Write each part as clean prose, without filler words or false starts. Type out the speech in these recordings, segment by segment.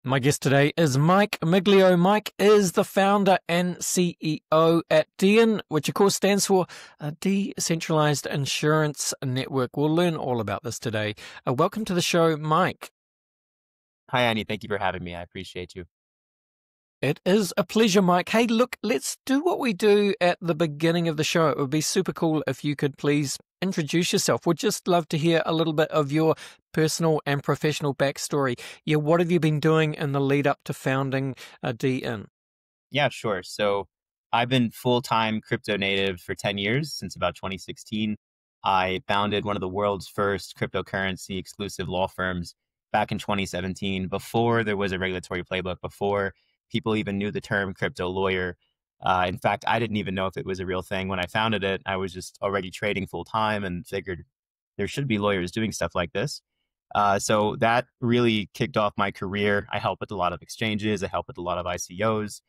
My guest today is Mike Miglio. Mike is the founder and CEO at DEIN, which of course stands for Decentralized Insurance Network. We'll learn all about this today. Welcome to the show, Mike. Hi, Annie. Thank you for having me. I appreciate you. It is a pleasure, Mike. Hey, look, let's do what we do at the beginning of the show. It would be super cool if you could please introduce yourself. We'd just love to hear a little bit of your personal and professional backstory. Yeah, what have you been doing in the lead up to founding DEIN? Yeah, sure. So I've been full-time crypto native for 10 years, since about 2016. I founded one of the world's first cryptocurrency exclusive law firms back in 2017, before there was a regulatory playbook, before people even knew the term crypto lawyer. In fact, I didn't even know if it was a real thing when I founded it. I was just already trading full time and figured there should be lawyers doing stuff like this. So that really kicked off my career. I help with a lot of exchanges. I help with a lot of ICOs.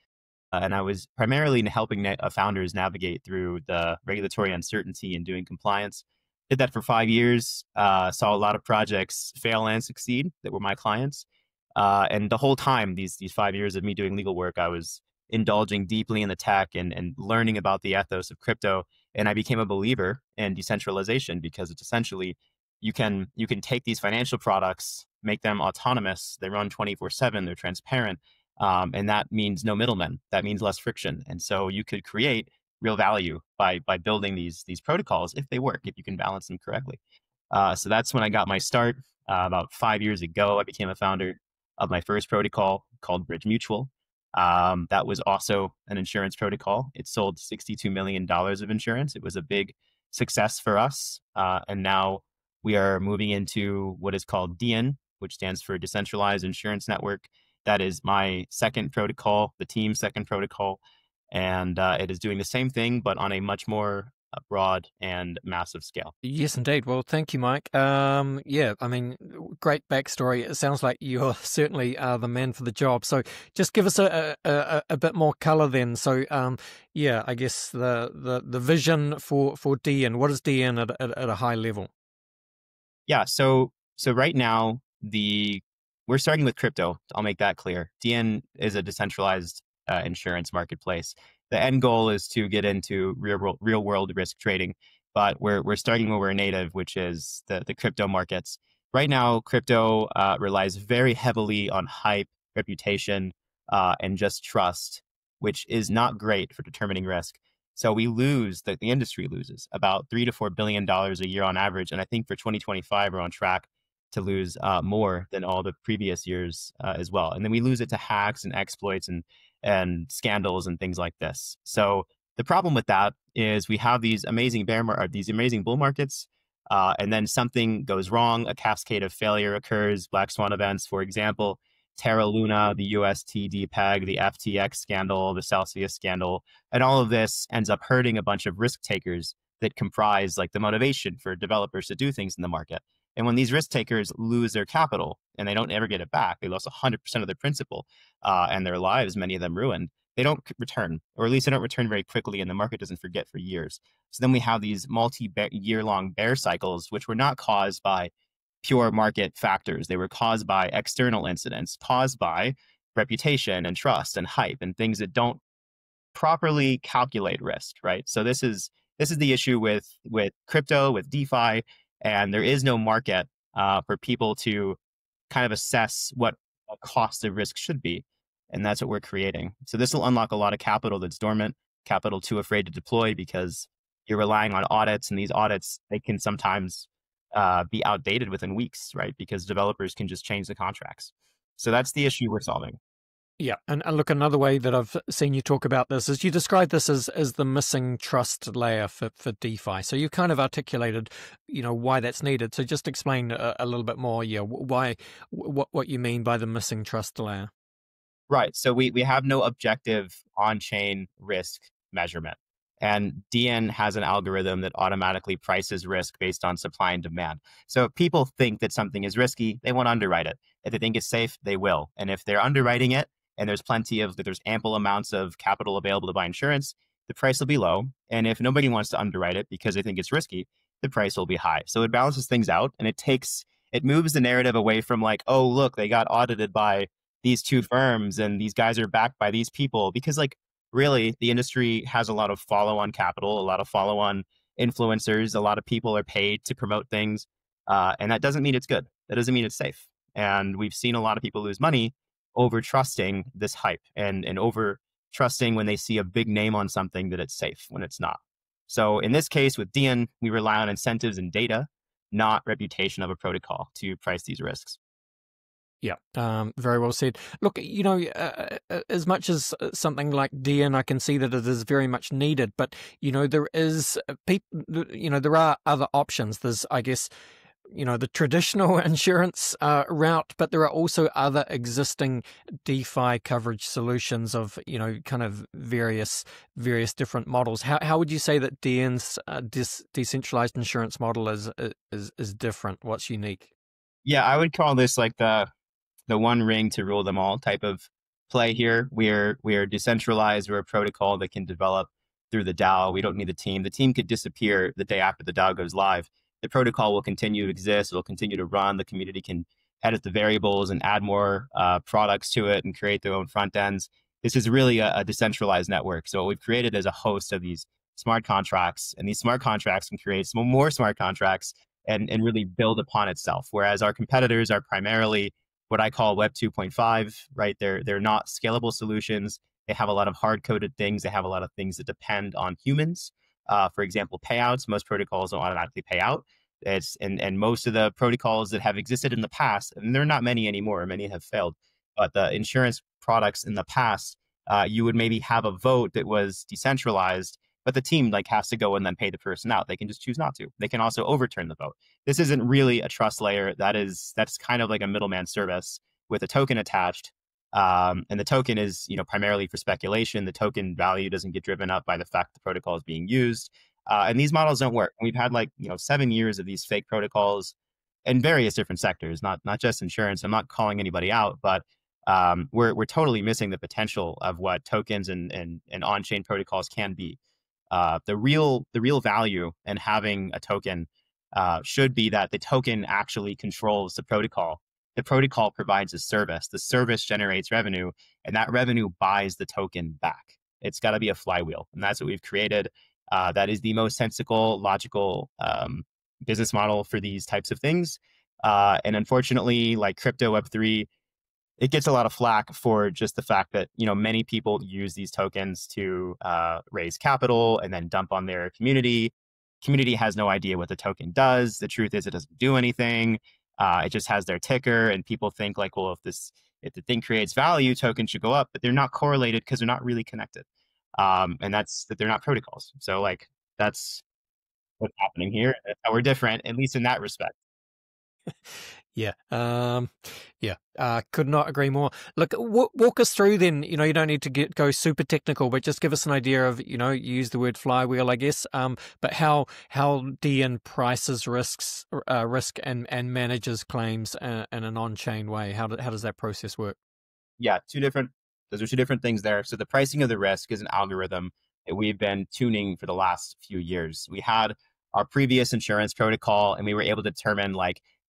And I was primarily helping founders navigate through the regulatory uncertainty and doing compliance. Did that for 5 years, saw a lot of projects fail and succeed that were my clients. And the whole time, these 5 years of me doing legal work, I was indulging deeply in the tech and learning about the ethos of crypto. And I became a believer in decentralization, because it's essentially you can take these financial products, make them autonomous. They run 24/7. They're transparent. And that means no middlemen. That means less friction. And so you could create real value by building these protocols if they work, if you can balance them correctly. So that's when I got my start. About 5 years ago, I became a founder of my first protocol called Bridge Mutual. That was also an insurance protocol. It sold $62 million of insurance. It was a big success for us. And now we are moving into what is called DEIN, which stands for Decentralized Insurance Network. That is my second protocol, the team's second protocol. And it is doing the same thing, but on a much more broad and massive scale. Yes, indeed. Well, thank you, Mike. Yeah, I mean, great backstory. It sounds like you're certainly the man for the job. So just give us a bit more color then. So, yeah, I guess the vision for DEIN. What is DEIN at a high level? Yeah, so right now, we're starting with crypto. I'll make that clear. DEIN is a decentralized insurance marketplace. The end goal is to get into real world risk trading, but we're starting where we're native, which is the crypto markets. Right now, crypto relies very heavily on hype, reputation, and just trust, which is not great for determining risk. So the industry loses about $3 to $4 billion a year on average, and I think for 2025 we're on track to lose more than all the previous years as well. And then we lose it to hacks and exploits and scandals and things like this. So the problem with that is we have these amazing bull markets, and then something goes wrong. A cascade of failure occurs, black swan events, for example, Terra Luna, the UST peg, the FTX scandal, the Celsius scandal, and all of this ends up hurting a bunch of risk takers that comprise like the motivation for developers to do things in the market. And when these risk takers lose their capital and they don't ever get it back, they lost 100% of their principal and their lives, many of them ruined, they don't return, or at least they don't return very quickly, and the market doesn't forget for years. So then we have these multi-year-long bear cycles, which were not caused by pure market factors. They were caused by external incidents, caused by reputation and trust and hype and things that don't properly calculate risk, right? So this is the issue with crypto, with DeFi, and there is no market for people to kind of assess what a cost of risk should be. And that's what we're creating. So this will unlock a lot of capital that's dormant, capital too afraid to deploy because you're relying on audits. And these audits, they can sometimes be outdated within weeks, right? Because developers can just change the contracts. So that's the issue we're solving. Yeah, and look, another way that I've seen you talk about this is you describe this as the missing trust layer for DeFi. So you've kind of articulated, why that's needed. So just explain a little bit more, what you mean by the missing trust layer. Right. So we have no objective on-chain risk measurement. And DEIN has an algorithm that automatically prices risk based on supply and demand. So if people think that something is risky, they won't underwrite it. If they think it's safe, they will. And if they're underwriting it, and there's ample amounts of capital available to buy insurance, the price will be low. And if nobody wants to underwrite it because they think it's risky, the price will be high. So it balances things out, and it moves the narrative away from like, oh, look, they got audited by these two firms and these guys are backed by these people, because like really the industry has a lot of follow-on capital, a lot of follow-on influencers, a lot of people are paid to promote things. And that doesn't mean it's good. That doesn't mean it's safe. And we've seen a lot of people lose money over trusting this hype and over trusting when they see a big name on something that it's safe when it's not. So in this case with DEIN, we rely on incentives and data, not reputation of a protocol to price these risks. Yeah, very well said. Look, as much as something like DEIN, I can see that it is very much needed, but, there is people, there are other options. There's, I guess, the traditional insurance route, but there are also other existing DeFi coverage solutions of, kind of various different models. How would you say that DEIN's decentralized insurance model is different? What's unique? Yeah, I would call this like the one ring to rule them all type of play here. We're decentralized. We're a protocol that can develop through the DAO. We don't need the team. The team could disappear the day after the DAO goes live. The protocol will continue to exist. It'll continue to run. The community can edit the variables and add more products to it and create their own front ends. This is really a decentralized network. So what we've created is a host of these smart contracts, and these smart contracts can create some more smart contracts and really build upon itself. Whereas our competitors are primarily what I call Web 2.5, right? They're not scalable solutions. They have a lot of hard-coded things. They have a lot of things that depend on humans. For example, payouts. Most protocols don't automatically pay out. And most of the protocols that have existed in the past, and there are not many anymore, many have failed, but the insurance products in the past, you would maybe have a vote that was decentralized, but the team like has to go and then pay the person out. They can just choose not to. They can also overturn the vote. This isn't really a trust layer. That's kind of like a middleman service with a token attached. And the token is, primarily for speculation. The token value doesn't get driven up by the fact the protocol is being used. And these models don't work. We've had 7 years of these fake protocols in various different sectors, not just insurance. I'm not calling anybody out, but we're totally missing the potential of what tokens and on-chain protocols can be. The real value in having a token should be that the token actually controls the protocol. The protocol provides a service. The service generates revenue, and that revenue buys the token back. It's got to be a flywheel, and that's what we've created. That is the most sensible, logical business model for these types of things. And unfortunately, like crypto Web3, it gets a lot of flack for just the fact that, many people use these tokens to raise capital and then dump on their community. Community has no idea what the token does. The truth is it doesn't do anything. It just has their ticker, and people think like, well, if the thing creates value, tokens should go up, but they're not correlated because they're not really connected. And that's that they're not protocols. So like that's what's happening here. That's how we're different, at least in that respect. Yeah. Could not agree more. Look, walk us through then, you don't need to go super technical, but just give us an idea of, use the word flywheel, I guess. But how DEIN prices risk and manages claims in an on-chain way. How does that process work? Yeah, those are two different things there. So the pricing of the risk is an algorithm that we've been tuning for the last few years. We had our previous insurance protocol, and we were able to determine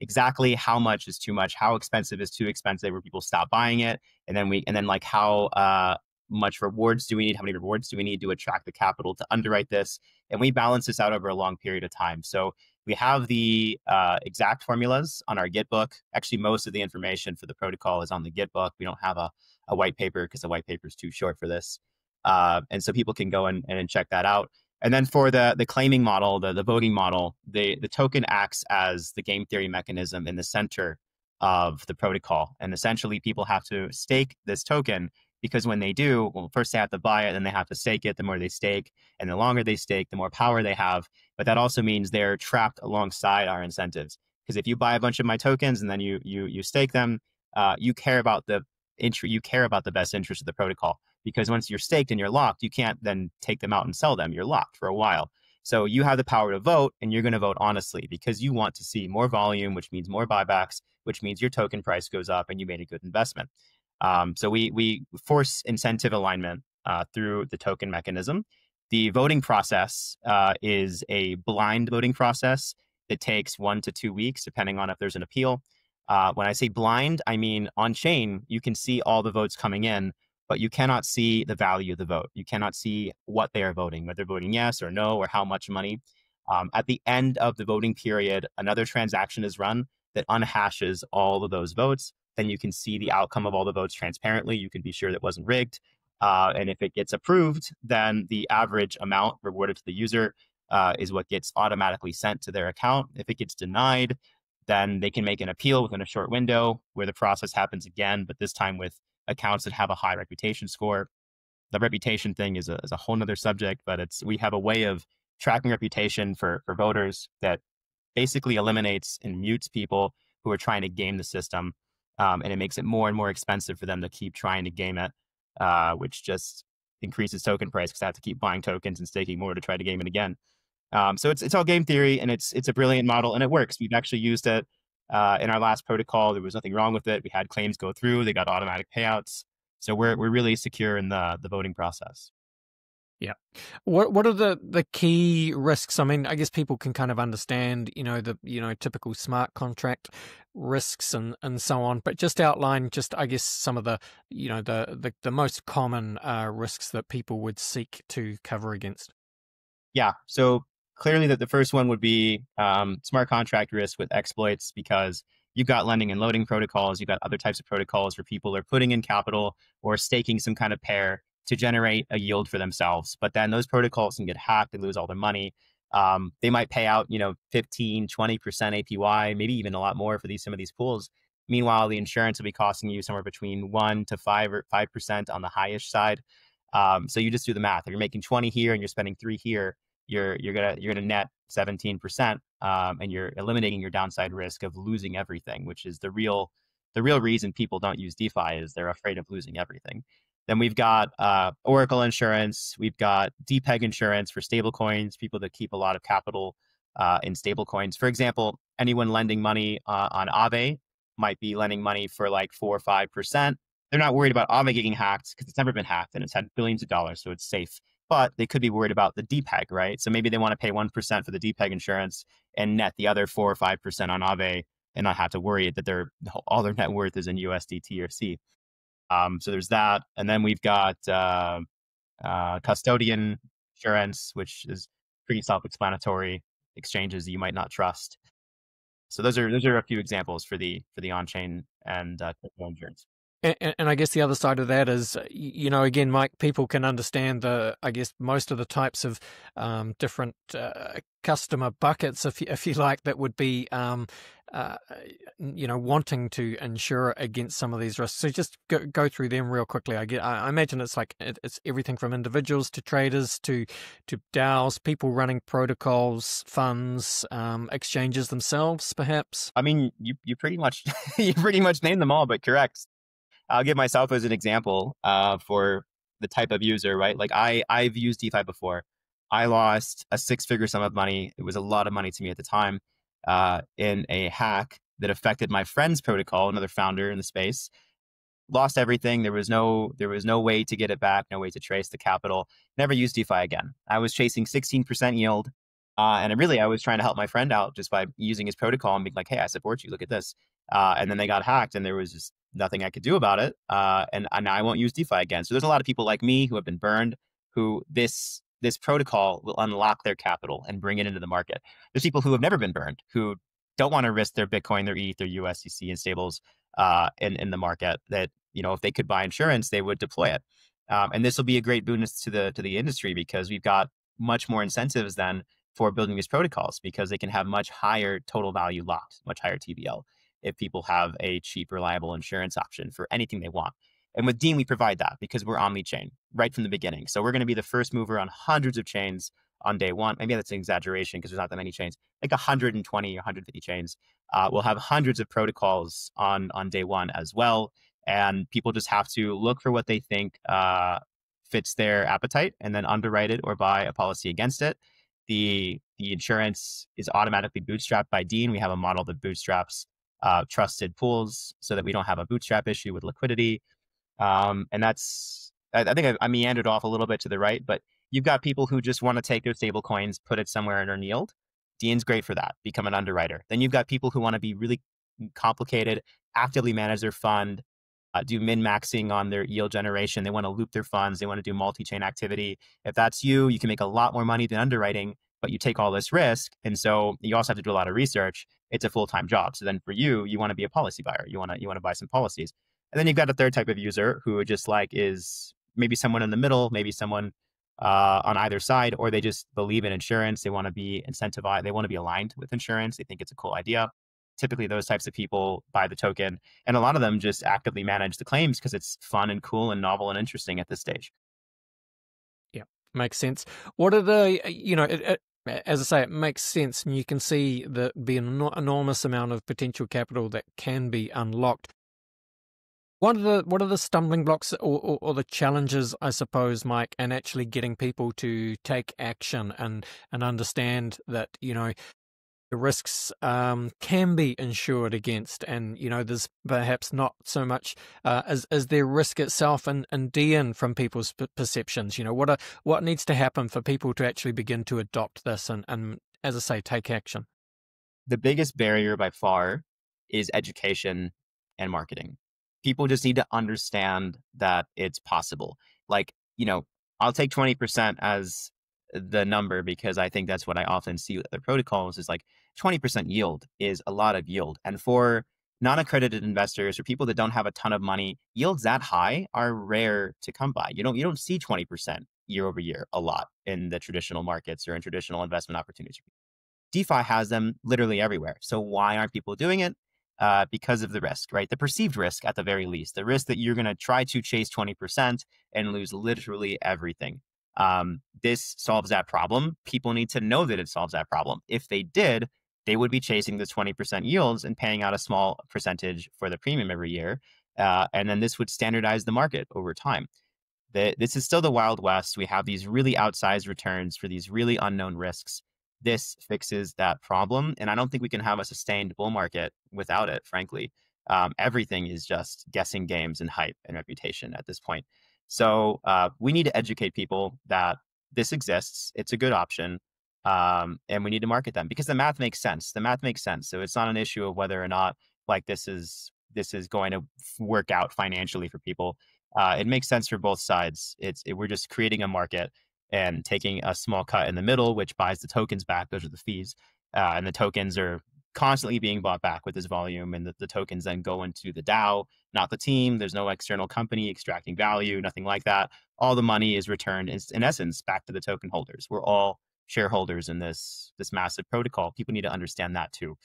exactly how much is too much, how expensive is too expensive, where people stop buying it, and then how much rewards do we need, how many rewards do we need to attract the capital to underwrite this, and we balance this out over a long period of time. So we have the exact formulas on our Git book. Actually, most of the information for the protocol is on the Git book. We don't have a white paper because the white paper is too short for this, and so people can go and check that out. And then for the claiming model, the voting model, the token acts as the game theory mechanism in the center of the protocol. And essentially, people have to stake this token, because when they do, well, first they have to buy it, then they have to stake it. The more they stake and the longer they stake, the more power they have. But that also means they're trapped alongside our incentives. Because if you buy a bunch of my tokens and then you stake them, you care about the best interest of the protocol. Because once you're staked and you're locked, you can't then take them out and sell them. You're locked for a while. So you have the power to vote, and you're going to vote honestly because you want to see more volume, which means more buybacks, which means your token price goes up and you made a good investment. So we force incentive alignment through the token mechanism. The voting process is a blind voting process that takes 1 to 2 weeks, depending on if there's an appeal. When I say blind, I mean on chain, you can see all the votes coming in, but you cannot see the value of the vote. You cannot see what they are voting, whether they're voting yes or no, or how much money. At the end of the voting period, another transaction is run that unhashes all of those votes. Then you can see the outcome of all the votes transparently. You can be sure that it wasn't rigged. And if it gets approved, then the average amount rewarded to the user is what gets automatically sent to their account. If it gets denied, then they can make an appeal within a short window where the process happens again, but this time with accounts that have a high reputation score. The reputation thing is a whole nother subject, but we have a way of tracking reputation for voters that basically eliminates and mutes people who are trying to game the system. And it makes it more and more expensive for them to keep trying to game it, which just increases token price because they have to keep buying tokens and staking more to try to game it again. So it's all game theory, and it's a brilliant model, and it works. We've actually used it in our last protocol. There was nothing wrong with it. We had claims go through; they got automatic payouts. So we're really secure in the voting process. Yeah. What are the key risks? I mean, I guess people can kind of understand, the typical smart contract risks and so on, but just outline I guess some of the the most common risks that people would seek to cover against. Yeah. So clearly that the first one would be smart contract risk with exploits, because you've got lending and loading protocols, you've got other types of protocols where people are putting in capital or staking some kind of pair to generate a yield for themselves. But then those protocols can get hacked, they lose all their money. They might pay out, 15, 20% APY, maybe even a lot more for some of these pools. Meanwhile, the insurance will be costing you somewhere between 1 to 5% on the highish side. So you just do the math. If you're making 20 here and you're spending 3 here, you're gonna net 17%, and you're eliminating your downside risk of losing everything, which is the real reason people don't use DeFi, is they're afraid of losing everything. Then we've got Oracle insurance, we've got DPEG insurance for stablecoins, people that keep a lot of capital in stablecoins. For example, anyone lending money on Aave might be lending money for like 4 or 5%. They're not worried about Aave getting hacked because it's never been hacked and it's had billions of dollars, so it's safe. But they could be worried about the DPEG, right? So maybe they want to pay 1% for the DPEG insurance and net the other 4 or 5% on Aave and not have to worry that all their net worth is in USDT or C. So there's that. And then we've got custodian insurance, which is pretty self-explanatory, exchanges that you might not trust. So those are a few examples for the on-chain and crypto insurance. And I guess the other side of that is, again, Mike, people can understand I guess most of the types of different customer buckets, if you like, that would be, wanting to insure against some of these risks. So just go through them real quickly. I imagine it's like it's everything from individuals to traders to DAOs, people running protocols, funds, exchanges themselves, perhaps. I mean, you pretty much named them all, but correct. I'll give myself as an example for the type of user, right? Like I've used DeFi before. I lost a 6-figure sum of money. It was a lot of money to me at the time in a hack that affected my friend's protocol, another founder in the space. Lost everything. There was no way to get it back, no way to trace the capital. Never used DeFi again. I was chasing 16% yield. And I was trying to help my friend out just by using his protocol and being like, hey, I support you. Look at this. And then they got hacked and there was just nothing I could do about it. And now I won't use DeFi again. So there's a lot of people like me who have been burned, who this protocol will unlock their capital and bring it into the market. There's people who have never been burned, who don't want to risk their Bitcoin, their ETH, their USDC and stables in the market, that, if they could buy insurance, they would deploy it. And this will be a great bonus to the industry, because we've got much more incentives than for building these protocols, because they can have much higher total value locked, much higher TVL, if people have a cheap, reliable insurance option for anything they want. And with DEIN, we provide that because we're omni-chain right from the beginning. So we're going to be the first mover on hundreds of chains on day one. Maybe that's an exaggeration because there's not that many chains, like 120 or 150 chains. We'll have hundreds of protocols on day one as well. And people just have to look for what they think fits their appetite and then underwrite it or buy a policy against it. The insurance is automatically bootstrapped by DEIN. We have a model that bootstraps trusted pools so that we don't have a bootstrap issue with liquidity. And that's, I think I meandered off a little bit to the right, but you've got people who just want to take their stable coins, put it somewhere and earn yield. DEIN's great for that. Become an underwriter. Then you've got people who want to be really complicated, actively manage their fund, do min-maxing on their yield generation. They want to loop their funds. They want to do multi-chain activity. If that's you, you can make a lot more money than underwriting, but you take all this risk. And so you also have to do a lot of research. It's a full-time job. So then for you, you want to be a policy buyer. You want to buy some policies. And then you've got a third type of user who just like is maybe someone in the middle, maybe someone on either side, or they just believe in insurance. They want to be incentivized. They want to be aligned with insurance. They think it's a cool idea. Typically, those types of people buy the token, and a lot of them just actively manage the claims because it's fun and cool and novel and interesting at this stage. Yeah, makes sense. What are the, as I say, it makes sense, and you can see the enormous amount of potential capital that can be unlocked. What are the stumbling blocks or the challenges, I suppose, Mike, in actually getting people to take action and understand that, the risks can be insured against, and there's perhaps not so much as their risk itself and DEIN from people's perceptions. What needs to happen for people to actually begin to adopt this and as I say, take action? The biggest barrier by far is education and marketing. People just need to understand that it's possible. Like, I'll take 20% as the number because I think that's what I often see with the protocols is like 20% yield is a lot of yield. And for non-accredited investors or people that don't have a ton of money, yields that high are rare to come by. You don't see 20% year over year a lot in the traditional markets or in traditional investment opportunities. DeFi has them literally everywhere. So why aren't people doing it? Because of the risk, right? The perceived risk at the very least, the risk that you're going to try to chase 20% and lose literally everything. This solves that problem. People need to know that it solves that problem. If they did, they would be chasing the 20% yields and paying out a small percentage for the premium every year. And then this would standardize the market over time. This is still the Wild West. We have these really outsized returns for these really unknown risks. This fixes that problem. And I don't think we can have a sustained bull market without it, frankly. Everything is just guessing games and hype and reputation at this point. So we need to educate people that this exists. It's a good option. And we need to market them because the math makes sense. The math makes sense. So it's not an issue of whether or not like this is going to work out financially for people. It makes sense for both sides. We're just creating a market and taking a small cut in the middle, which buys the tokens back. Those are the fees. And the tokens are constantly being bought back with this volume. And the tokens then go into the DAO, not the team. There's no external company extracting value, nothing like that. All the money is returned, in essence, back to the token holders. We're all shareholders in this massive protocol. People need to understand that too.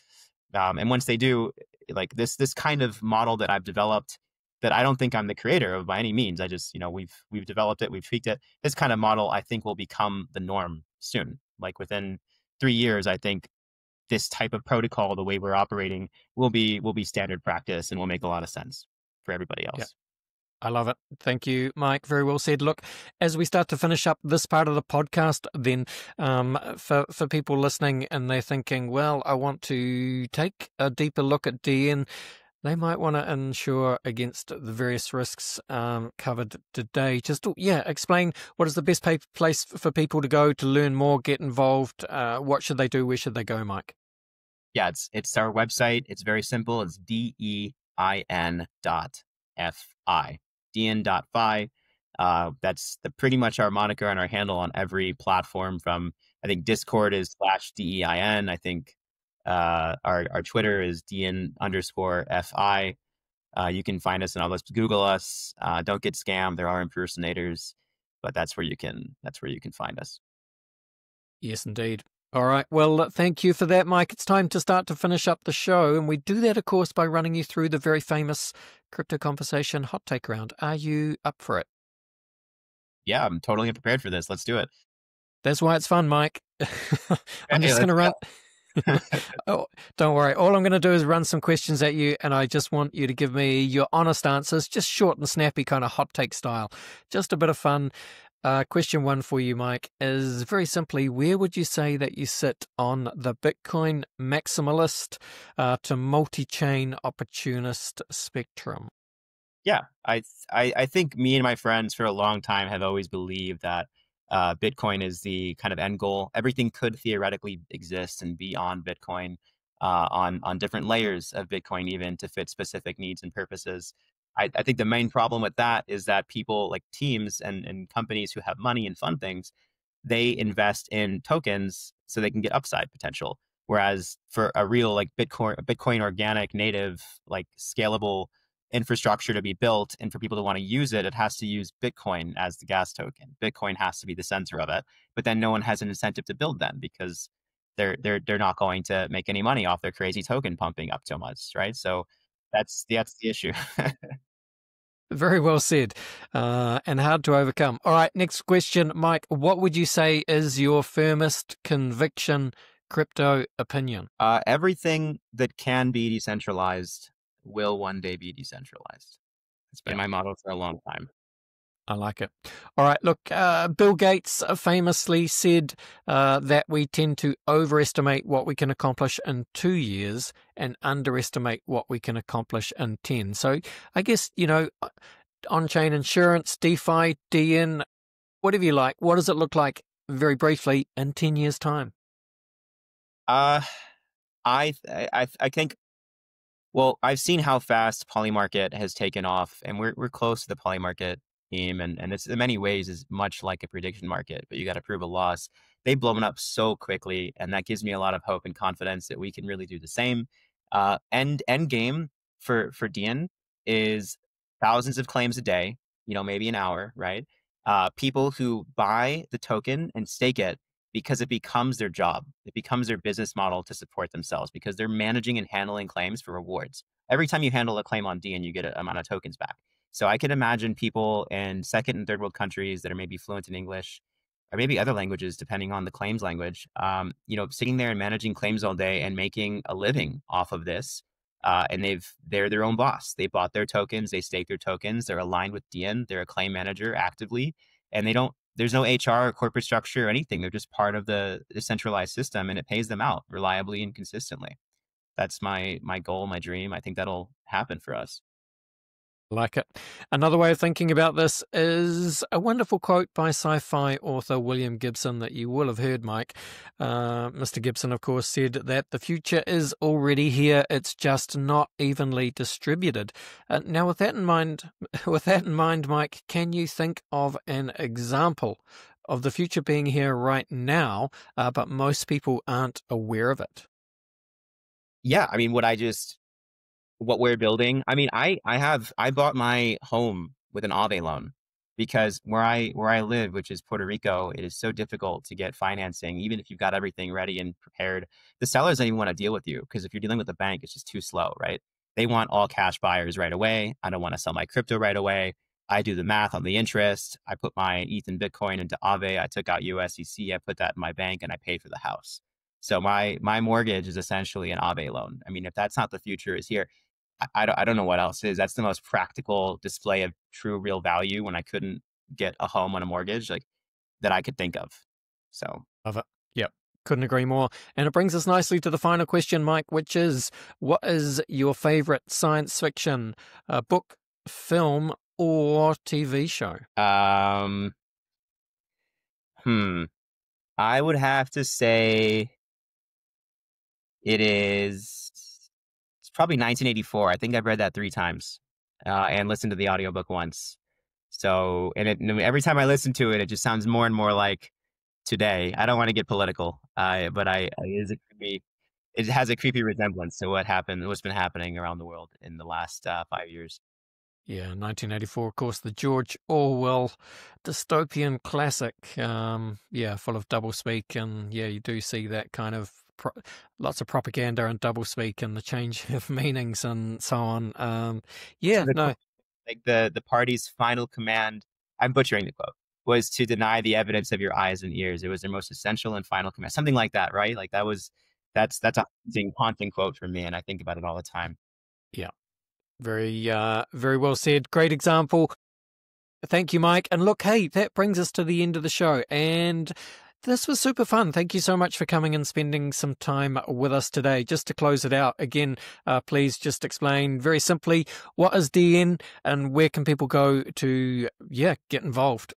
And once they do, like this kind of model that I've developed, that I don't think I'm the creator of by any means. I just, we've developed it, we've tweaked it. This kind of model, I think, will become the norm soon. Like within 3 years, I think this type of protocol, the way we're operating, will be standard practice and will make a lot of sense for everybody else. Yeah. I love it. Thank you, Mike. Very well said. Look, as we start to finish up this part of the podcast, then for people listening and they're thinking, well, I want to take a deeper look at DEIN, they might want to insure against the various risks covered today. Just, explain what is the best place for people to go to learn more, get involved. What should they do? Where should they go, Mike? Yeah, it's our website. It's very simple. It's DEIN.fi. DEIN.fi. That's pretty much our moniker and our handle on every platform. From I think Discord is /DEIN. I think our Twitter is DEIN_FI. You can find us and all this. Google us. Don't get scammed. There are impersonators, but that's where you can find us. Yes, indeed. All right. Well, thank you for that, Mike. It's time to start to finish up the show. And we do that, of course, by running you through the very famous Crypto Conversation Hot Take Round. Are you up for it? Yeah, I'm totally prepared for this. Let's do it. That's why it's fun, Mike. I'm just going to run. Oh, don't worry. All I'm going to do is run some questions at you, and I just want you to give me your honest answers, just short and snappy, kind of hot take style. Just a bit of fun. Question 1 for you, Mike, is very simply, where would you say that you sit on the Bitcoin maximalist to multi-chain opportunist spectrum? Yeah, I think me and my friends for a long time have always believed that Bitcoin is the kind of end goal. Everything could theoretically exist and be on Bitcoin. on different layers of Bitcoin, even to fit specific needs and purposes. I think the main problem with that is that people like teams and companies who have money and fund things, they invest in tokens so they can get upside potential. Whereas for a real like Bitcoin organic native, like scalable infrastructure to be built and for people to want to use it, it has to use Bitcoin as the gas token. Bitcoin has to be the center of it. But then no one has an incentive to build them because they're not going to make any money off their crazy token pumping up so much, right? So that's the issue. Very well said, and hard to overcome. All right, next question, Mike. What would you say is your firmest conviction crypto opinion? Everything that can be decentralized will one day be decentralized. It's been my motto for a long time. I like it. All right, look, Bill Gates famously said that we tend to overestimate what we can accomplish in 2 years and underestimate what we can accomplish in 10. So I guess, on-chain insurance, DeFi, DEIN, whatever you like, what does it look like very briefly in 10 years' time? I think, well, I've seen how fast Polymarket has taken off, and we're close to the Polymarket team, and it's in many ways is much like a prediction market, but you got to prove a loss. They've blown up so quickly, and that gives me a lot of hope and confidence that we can really do the same. End game for DeIN is thousands of claims a day, maybe an hour, right? People who buy the token and stake it because it becomes their job. It becomes their business model to support themselves because they're managing and handling claims for rewards. Every time you handle a claim on DeIN, you get an amount of tokens back. So I can imagine people in second and third world countries that are maybe fluent in English or maybe other languages, depending on the claims language, sitting there and managing claims all day and making a living off of this. And they're their own boss. They bought their tokens, they stake their tokens, they're aligned with DeIN, they're a claim manager actively, and there's no HR or corporate structure or anything. They're just part of the centralized system, and it pays them out reliably and consistently. That's my goal, my dream. I think that'll happen for us. Like it. Another way of thinking about this is a wonderful quote by sci-fi author William Gibson that you will have heard, Mike. Mr. Gibson, of course, said that the future is already here. It's just not evenly distributed. Now, with that in mind, Mike, can you think of an example of the future being here right now, but most people aren't aware of it? Yeah, I mean, what we're building. I mean, I bought my home with an Aave loan because where I live, which is Puerto Rico, it is so difficult to get financing, even if you've got everything ready and prepared. The sellers don't even want to deal with you because if you're dealing with a bank, it's just too slow, right? They want all cash buyers right away. I don't want to sell my crypto right away. I do the math on the interest. I put my ETH and Bitcoin into Aave. I took out USDC. I put that in my bank and I paid for the house. So my mortgage is essentially an Aave loan. I mean, if that's not the future is here, I don't know what else is. That's the most practical display of true real value when I couldn't get a home on a mortgage like that I could think of. So Love it. Yep. Couldn't agree more. And it brings us nicely to the final question, Mike, which is, what is your favorite science fiction book, film, or TV show? I would have to say it's probably 1984. I think I've read that 3 times and listened to the audiobook once. So, every time I listen to it, it just sounds more and more like today. I don't want to get political, but it has a creepy resemblance to what's been happening around the world in the last 5 years. Yeah, 1984, of course, the George Orwell dystopian classic. Full of doublespeak, and you do see that kind of lots of propaganda and doublespeak and the change of meanings and so on. Like the party's final command, I'm butchering the quote, was to deny the evidence of your eyes and ears. It was their most essential and final command, something like that, right? Like that's a haunting quote for me, and I think about it all the time. Yeah. Very, very well said. Great example. Thank you, Mike. And look, hey, that brings us to the end of the show. And this was super fun. Thank you so much for coming and spending some time with us today. Just to close it out, again, please just explain very simply, what is DEIN and where can people go to, get involved?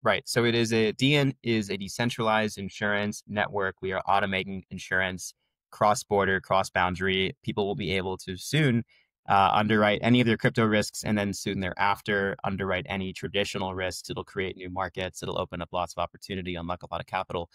Right. So DEIN is a decentralized insurance network. We are automating insurance cross-border, cross-boundary. People will be able to soon underwrite any of their crypto risks, and then soon thereafter underwrite any traditional risks. It'll create new markets. It'll open up lots of opportunity, unlock a lot of capital.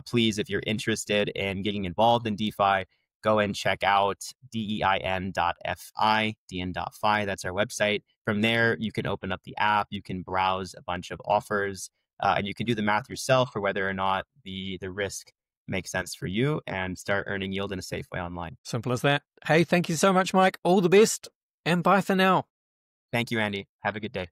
Please, if you're interested in getting involved in DeFi, go and check out DEIN.fi, DEIN.fi. That's our website. From there, you can open up the app. You can browse a bunch of offers, and you can do the math yourself for whether or not the risk makes sense for you and start earning yield in a safe way online. Simple as that. Hey, thank you so much, Mike. All the best, and bye for now. Thank you, Andy. Have a good day.